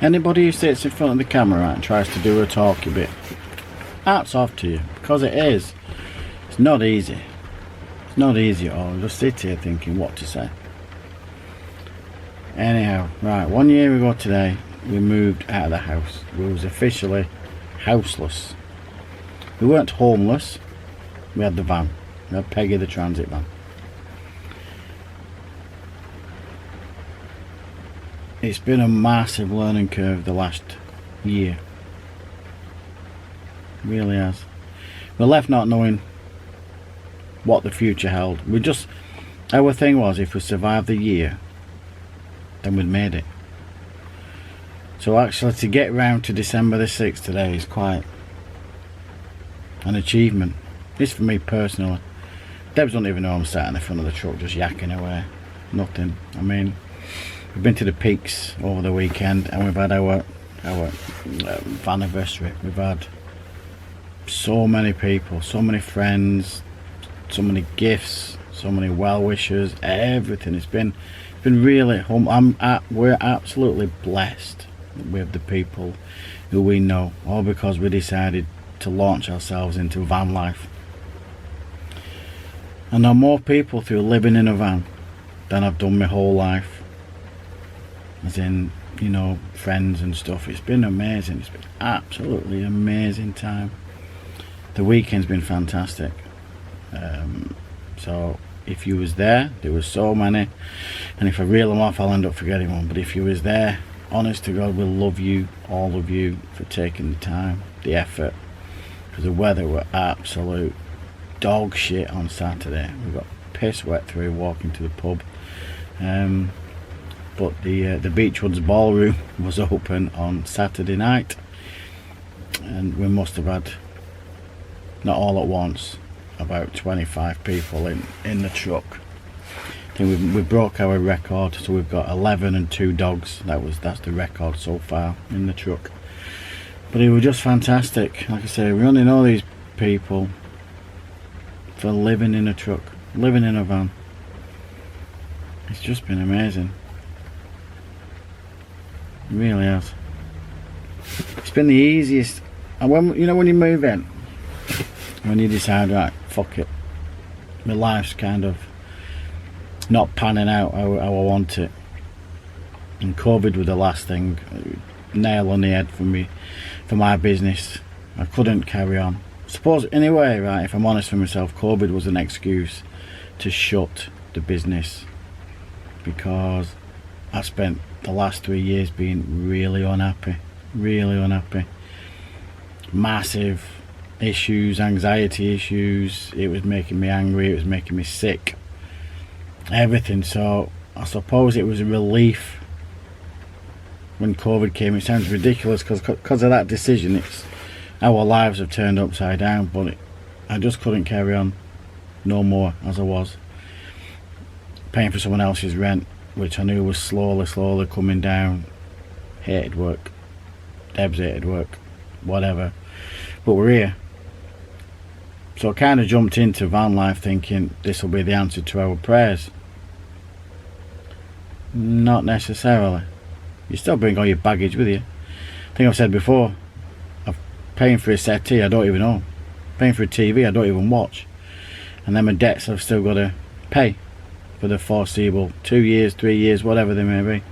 Anybody who sits in front of the camera and tries to do a talky bit, hats off to you, because it is. It's not easy. It's not easy at all. Just sit here thinking what to say. Anyhow, right, 1 year ago today, we moved out of the house. We was officially houseless. We weren't homeless. We had the van. We had Peggy the transit van. It's been a massive learning curve the last year. It really has. We're left not knowing what the future held. Our thing was, if we survived the year, then we'd made it. So actually to get round to December the 6th today is quite an achievement. It's for me personally. Debs don't even know I'm sat in the front of the truck just yakking away. Nothing. I mean, we've been to the peaks over the weekend and we've had our Vaniversary. We've had so many people, so many friends, so many gifts, so many well-wishers, everything. It's been really we're absolutely blessed with the people who we know, all because we decided to launch ourselves into van life. I know more people through living in a van than I've done my whole life, as in, you know, friends and stuff. It's been amazing. It's been absolutely amazing time. The weekend's been fantastic. So if you was there was so many, and if I reel them off I'll end up forgetting one, but if you was there, honest to God, we love you, all of you, for taking the time, the effort, because the weather were absolute dog shit on Saturday. We got piss wet through walking to the pub, but the Beechwoods ballroom was open on Saturday night, and we must have had, not all at once, about 25 people in the truck. I think we broke our record, so we've got 11 and 2 dogs. That's the record so far in the truck. But it was just fantastic. Like I say, we only know these people for living in a truck, living in a van. It's just been amazing. It really has. It's been the easiest. And when you move in, when you decide, right, fuck it, my life's kind of not panning out how I want it, and COVID was the last thing, nail on the head for me, for my business. I couldn't carry on. Suppose, anyway, right, if I'm honest with myself, COVID was an excuse to shut the business, because I spent the last 3 years being really unhappy. Massive issues, anxiety issues. It was making me angry, it was making me sick, everything. So I suppose it was a relief when COVID came. It sounds ridiculous because of that decision. It's our lives have turned upside down, but I just couldn't carry on no more as I was, paying for someone else's rent, which I knew was slowly coming down. Hated work, Debs hated work, whatever, but we're here. So I kind of jumped into van life thinking this will be the answer to our prayers. Not necessarily. You still bring all your baggage with you. I think I've said before, I'm paying for a settee I don't even own, paying for a TV I don't even watch, and then my debts I've still got to pay for the foreseeable 2 years, 3 years, whatever they may be,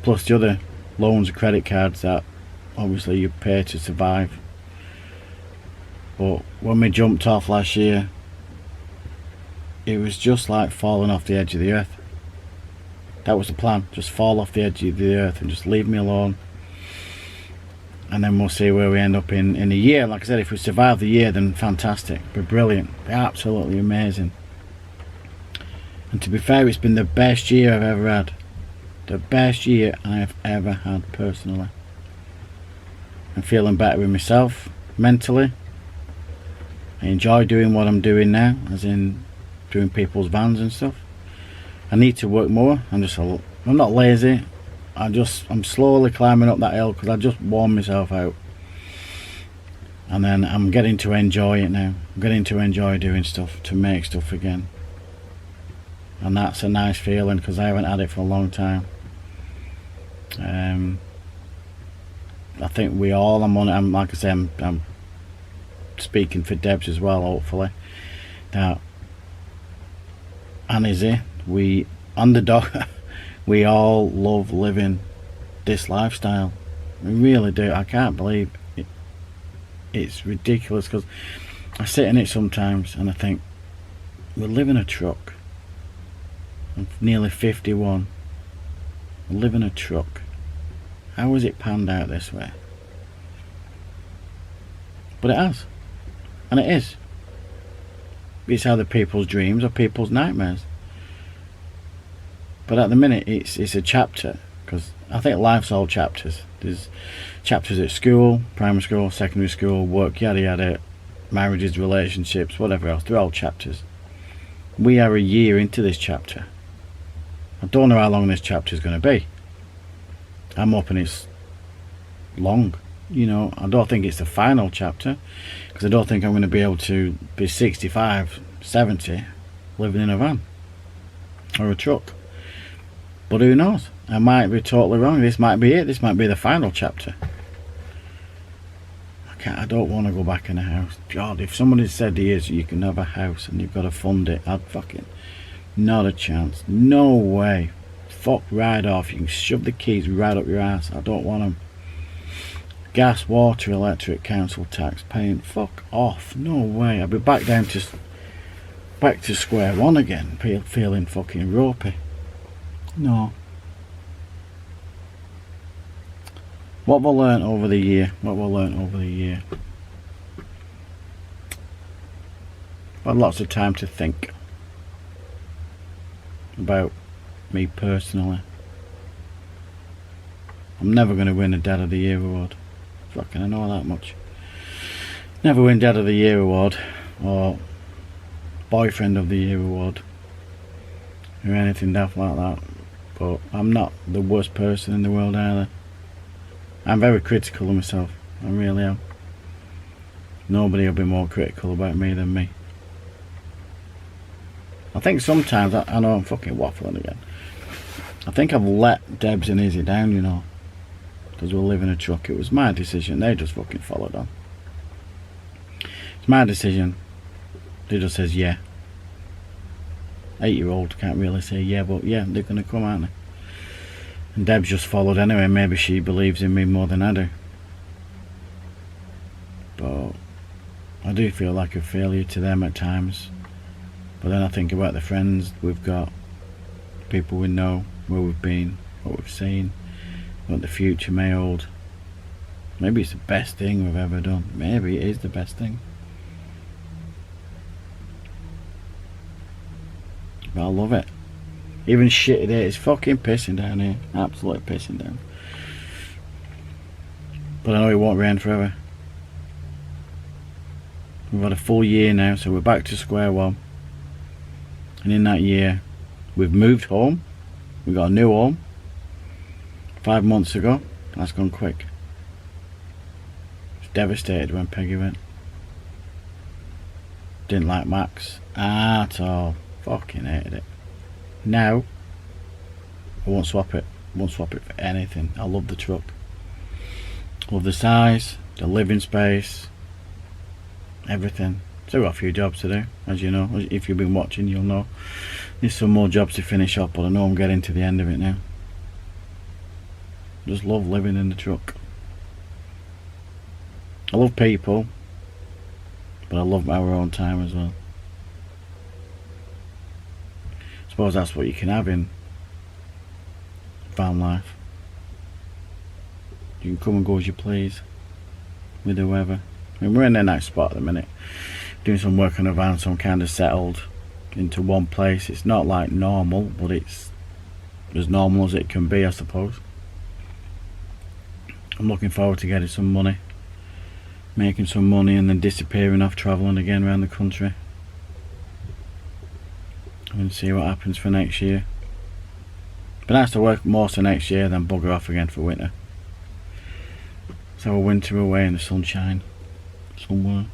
plus the other loans and credit cards that obviously you pay to survive. But when we jumped off last year, it was just like falling off the edge of the earth. That was the plan, just fall off the edge of the earth and just leave me alone, and then we'll see where we end up in a year. Like I said, if we survive the year, then fantastic, we're brilliant, we're absolutely amazing. And to be fair, it's been the best year I've ever had, the best year I've ever had personally. I'm feeling better with myself mentally. I enjoy doing what I'm doing now, as in doing people's vans and stuff. I need to work more. I'm not lazy. I'm slowly climbing up that hill because I just worn myself out. And then I'm getting to enjoy it now. I'm getting to enjoy doing stuff, to make stuff again. And that's a nice feeling because I haven't had it for a long time. I think we all, I'm like I say, I'm speaking for Debs as well, hopefully, that and Izzy, we underdog we all love living this lifestyle. We really do. I can't believe it. It's ridiculous, because I sit in it sometimes and I think, we live in a truck. I'm nearly 51. We live in a truck. How has it panned out this way? But it has. And it is. It's either people's dreams or people's nightmares. But at the minute, it's a chapter, because I think life's all chapters. There's chapters at school, primary school, secondary school, work, yada yada, marriages, relationships, whatever else. They're all chapters. We are a year into this chapter. I don't know how long this chapter is going to be. I'm hoping it's long. You know, I don't think it's the final chapter, because I don't think I'm going to be able to be 65, 70 living in a van or a truck. But who knows? I might be totally wrong. This might be it. This might be the final chapter. I don't want to go back in a house. God, if somebody said years you can have a house and you've got to fund it, I'd fucking... Not a chance. No way. Fuck right off. You can shove the keys right up your ass. I don't want them. Gas, water, electric, council tax, paying. Fuck off. No way. I'll be back to square one again. Feeling fucking ropey. No. What we've learnt over the year. I've had lots of time to think about me personally. I'm never going to win a Dad of the Year award. Fucking, I know that much. Never win Dad of the Year award or Boyfriend of the Year award or anything daft like that. But I'm not the worst person in the world either. I'm very critical of myself. I really am. Nobody will be more critical about me than me. I think sometimes, I know I'm fucking waffling again. I think I've let Debs and Izzy down, you know. Because we live in a truck. It was my decision. They just fucking followed on. It's my decision. They just says yeah. 8-year-old can't really say yeah, but yeah, they're going to come, aren't they? And Deb's just followed anyway. Maybe she believes in me more than I do. But I do feel like a failure to them at times. But then I think about the friends we've got, people we know, where we've been, what we've seen, what the future may hold. Maybe it's the best thing we've ever done. Maybe it is the best thing. But I love it. Even shit today, it's fucking pissing down here. Absolutely pissing down. But I know it won't rain forever. We've had a full year now, so we're back to square one. And in that year, we've moved home. We got a new home 5 months ago. That's gone quick. I was devastated when Peggy went. Didn't like Max at all. Fucking hated it. Now, I won't swap it. Won't swap it for anything. I love the truck. Love the size, the living space, everything. Still got a few jobs to do, as you know. If you've been watching, you'll know. There's some more jobs to finish up, but I know I'm getting to the end of it now. Just love living in the truck. I love people, but I love our own time as well. I suppose that's what you can have in van life. You can come and go as you please with whoever. I mean, we're in a nice spot at the minute, doing some work on a van, so I'm kind of settled into one place. It's not like normal, but it's as normal as it can be, I suppose. I'm looking forward to getting some money, making some money, and then disappearing off, travelling again around the country, and see what happens for next year. But nice to work most of next year, then bugger off again for winter. So a winter away in the sunshine somewhere.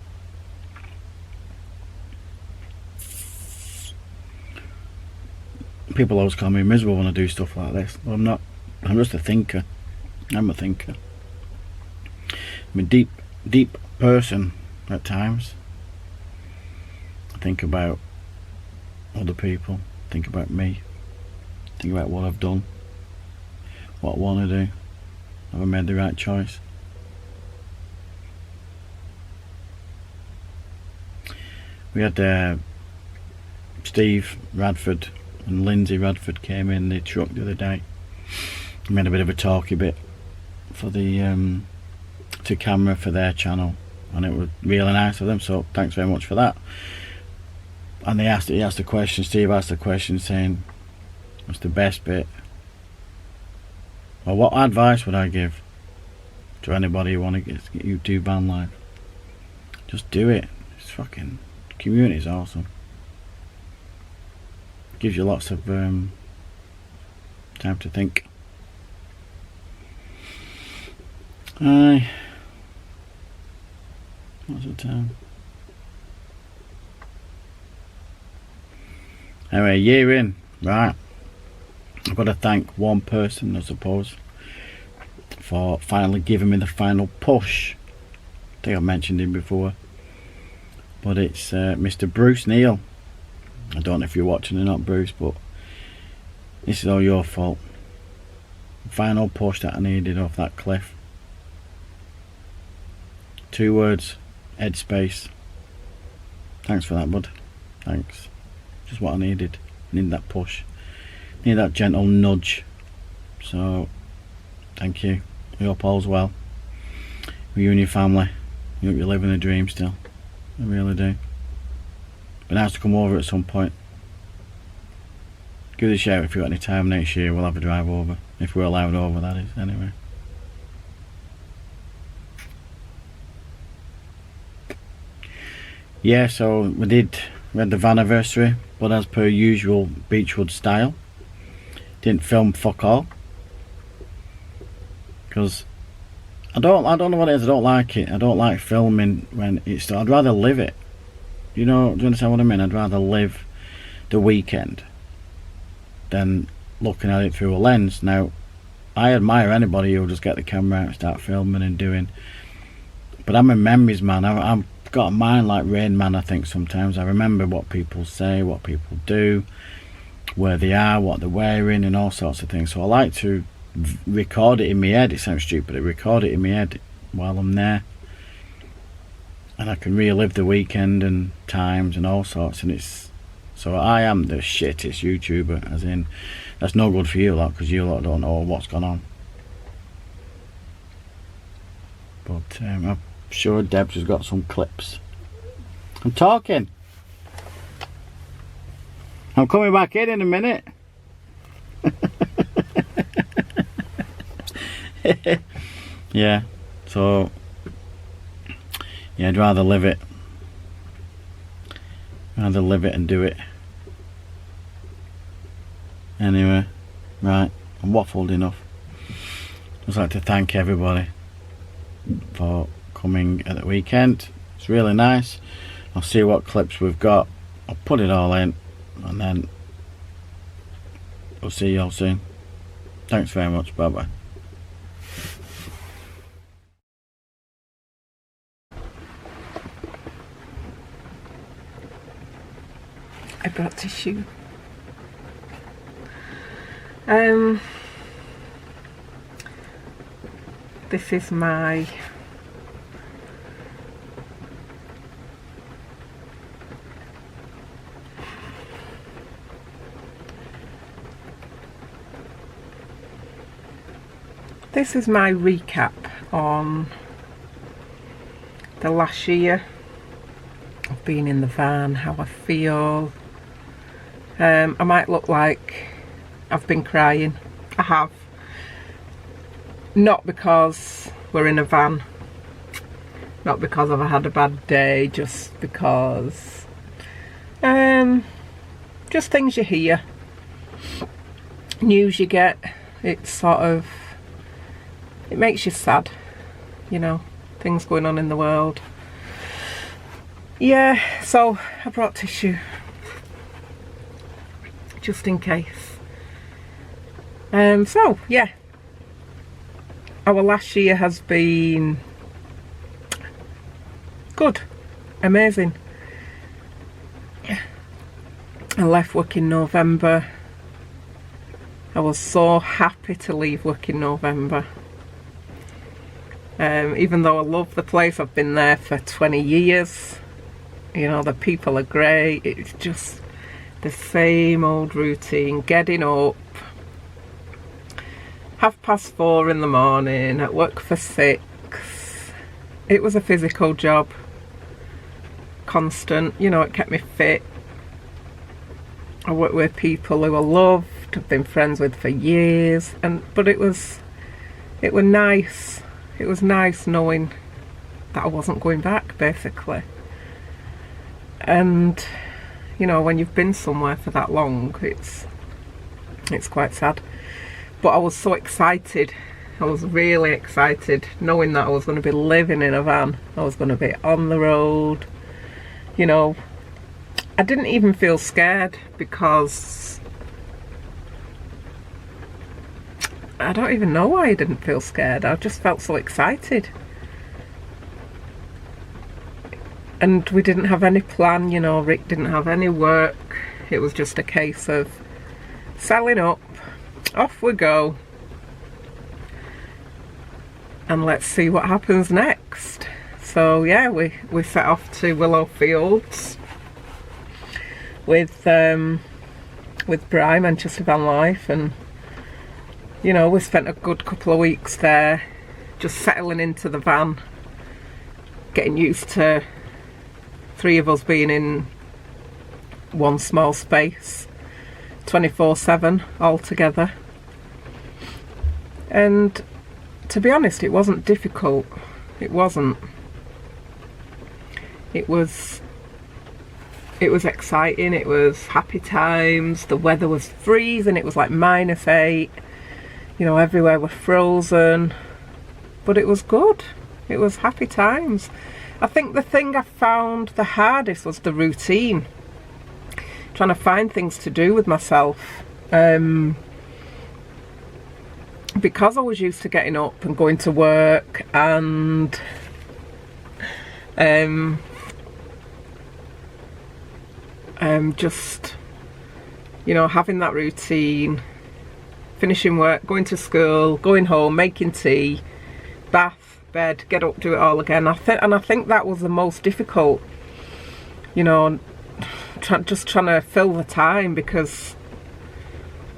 People always call me miserable when I do stuff like this, but I'm not. I'm just a thinker. I'm a thinker. I'm a deep person at times. I think about other people, think about me, think about what I've done, what I want to do. Have I made the right choice? We had Steve Radford and Lindsay Radford came in the truck the other day. We made a bit of a talky bit for the to camera for their channel, and it was really nice of them, so thanks very much for that. And he asked the question, Steve asked the question saying, what's the best bit, or what advice would I give to anybody who want to get YouTube van life? Just do it. It's fucking, community is awesome. Gives you lots of time to think. Aye. What's the time? Anyway, a year in, right. I've got to thank one person, I suppose, for finally giving me the final push. I think I've mentioned him before, but it's Mr. Bruce Neal. I don't know if you're watching or not, Bruce, but this is all your fault. Final push that I needed off that cliff. 2 words, headspace. Thanks for that, bud. Thanks. Just what I needed. Need that push. Need that gentle nudge. So, thank you. I hope all's well with you and your family. I hope you're living a dream still. I really do. Be nice to come over at some point. Give us a shout if you've got any time next year. We'll have a drive over. If we're allowed over, that is, anyway. Yeah, so we had the Vaniversary, but as per usual Beechwood style, didn't film fuck all, because I don't know what it is. I don't like it. I don't like filming when it's, I'd rather live it. You know, do you understand what I mean? I'd rather live the weekend than looking at it through a lens. Now, I admire anybody who'll just get the camera out and start filming and doing, but I'm a memories man. I've got a mind like Rain Man, I think sometimes. I remember what people say, what people do, where they are, what they're wearing, and all sorts of things. So I like to record it in my head. It sounds stupid, I record it in my head while I'm there, and I can relive the weekend and times and all sorts. And it's, so I am the shittest YouTuber, as in, that's no good for you lot, because you lot don't know what's gone on. But I'm sure Debs has got some clips. I'm talking. I'm coming back in a minute. Yeah, so yeah, I'd rather live it. Rather live it and do it. Anyway, right, I'm waffled enough. Just like to thank everybody for coming at the weekend. It's really nice. I'll see what clips we've got. I'll put it all in, and then we'll see you all soon. Thanks very much. Bye bye. I brought tissue. This is my recap on the last year of being in the van, how I feel. I might look like I've been crying. I have. Not because we're in a van, not because I've had a bad day, just because just things you hear, news you get, it's sort of, it makes you sad, you know, things going on in the world. Yeah, so I brought tissue just in case. So yeah, our last year has been good, amazing. I left work in November. I was so happy to leave work in November. Even though I love the place, I've been there for 20 years. You know, the people are great. It's just the same old routine. Getting up 4:30 in the morning, at work for 6. It was a physical job. Constant, you know, it kept me fit. I worked with people who I loved, I've been friends with for years, but it was nice. It was nice knowing that I wasn't going back, basically. And you know, when you've been somewhere for that long, it's quite sad. But I was so excited. I was really excited, knowing that I was going to be living in a van. I was going to be on the road. You know, I didn't even feel scared, because I don't even know why I didn't feel scared. I just felt so excited. And we didn't have any plan, you know, Rick didn't have any work. It was just a case of selling up, off we go, and let's see what happens next. So yeah, we set off to Willow Fields with Bry, Manchester Van Life, and you know, we spent a good couple of weeks there, just settling into the van, getting used to 3 of us being in one small space 24/7 all together. And to be honest, it wasn't difficult. It wasn't. It was exciting. It was happy times. The weather was freezing. It was like -8. You know, everywhere was frozen, but it was good. It was happy times. I think the thing I found the hardest was the routine. Trying to find things to do with myself. Because I was used to getting up and going to work, and just, you know, having that routine, finishing work, going to school, going home, making tea, bath, bed, get up, do it all again. I think that was the most difficult, you know, just trying to fill the time, because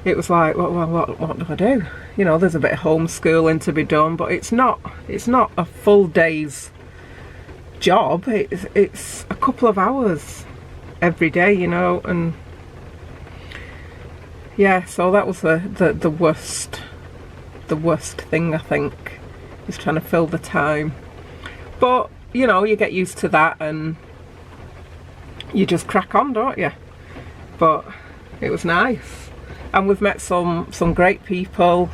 it was like, well, what do I do? You know, there's a bit of homeschooling to be done, but it's not a full day's job. It's a couple of hours every day, you know. And yeah, so that was the worst thing, I think, is trying to fill the time. But you know, you get used to that and you just crack on, don't you? But it was nice, and we've met some great people,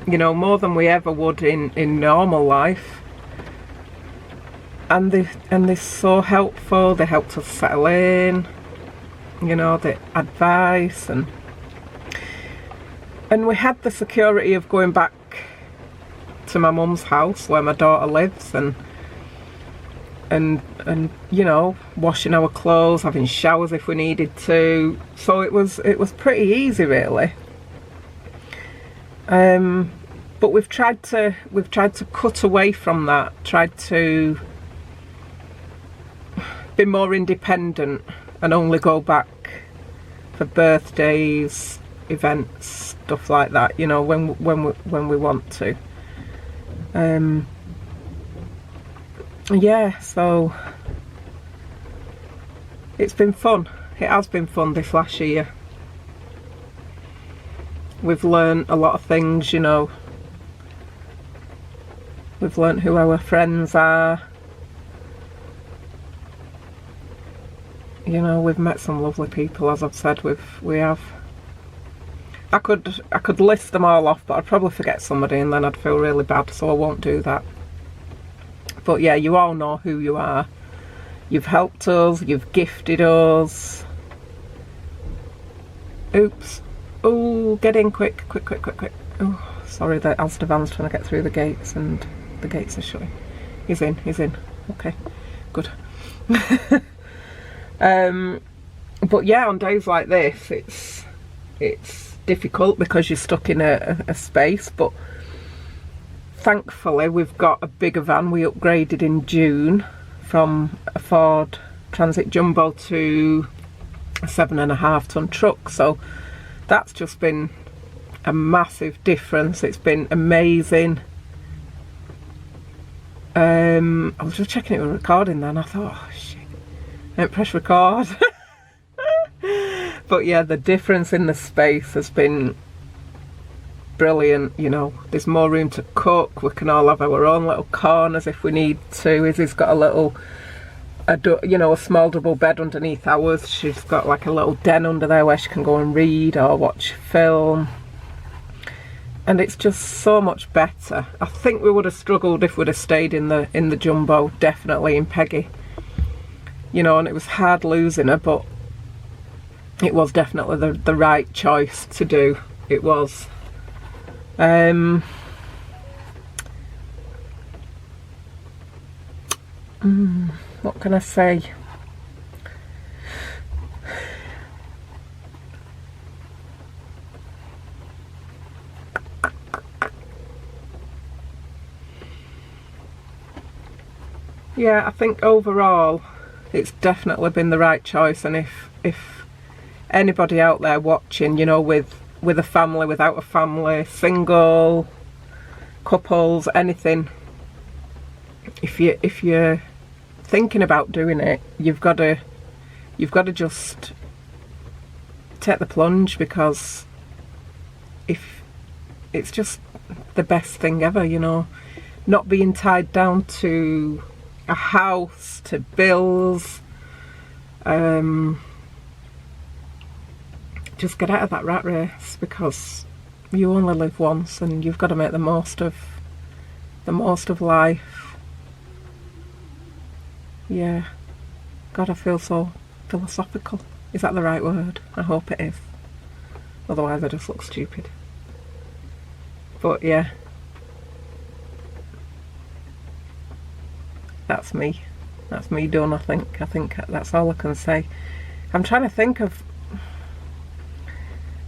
you know, more than we ever would in normal life. And they're so helpful. They helped us settle in, you know, the advice, and we had the security of going back to my mum's house where my daughter lives, and you know, washing our clothes, having showers if we needed to. So it was pretty easy, really. But we've tried to cut away from that, tried to be more independent and only go back for birthdays, events, stuff like that, you know, when we want to. Yeah, so it's been fun. It has been fun this last year. We've learned a lot of things, you know. We've learned who our friends are. You know, we've met some lovely people, as I've said. We have. I could list them all off, but I'd probably forget somebody and then I'd feel really bad, so I won't do that. But yeah, you all know who you are. You've helped us, you've gifted us. Oops. Oh, get in quick. Oh, sorry, the Asda van's trying to get through the gates and the gates are shutting. He's in. Okay, good. But yeah, on days like this, it's difficult because you're stuck in a space. But thankfully, we've got a bigger van. We upgraded in June from a Ford Transit Jumbo to a 7.5 ton truck. So that's just been a massive difference. It's been amazing. I was just checking it was recording then. I thought, oh shit, I didn't press record. But yeah, the difference in the space has been brilliant. You know, there's more room to cook. We can all have our own little corners if we need to. Izzy's got a small double bed underneath ours. She's got like a little den under there where she can go and read or watch film. And it's just so much better. I think we would have struggled if we'd have stayed in the Jumbo, definitely in Peggy. You know, and it was hard losing her, but it was definitely the right choice to do. It was. What can I say? Yeah, I think overall it's definitely been the right choice. And if anybody out there watching, you know, with a family, without a family, single, couples, anything, if you're thinking about doing it, you've got to just take the plunge, because if it's just the best thing ever, you know, not being tied down to a house, to bills. Just get out of that rat race, because you only live once and you've got to make the most of life. Yeah. God, I feel so philosophical. Is that the right word? I hope it is. Otherwise I just look stupid. But yeah. That's me done, I think. I think that's all I can say. I'm trying to think of,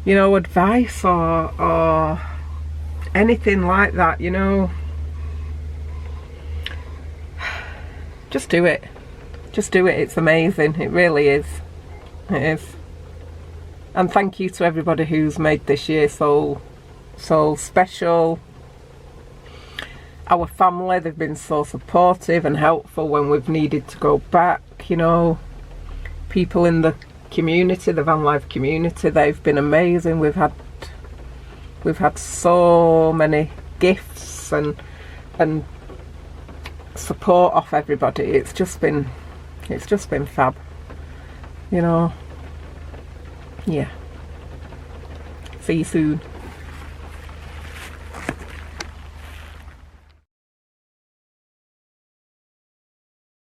you know, advice or anything like that, you know. Just do it. Just do it. It's amazing. It really is. It is. And thank you to everybody who's made this year so special. Our family, they've been so supportive and helpful when we've needed to go back, you know. People in the community, the van life community, they've been amazing. We've had so many gifts and support off everybody. It's just been fab, you know. Yeah. See you soon.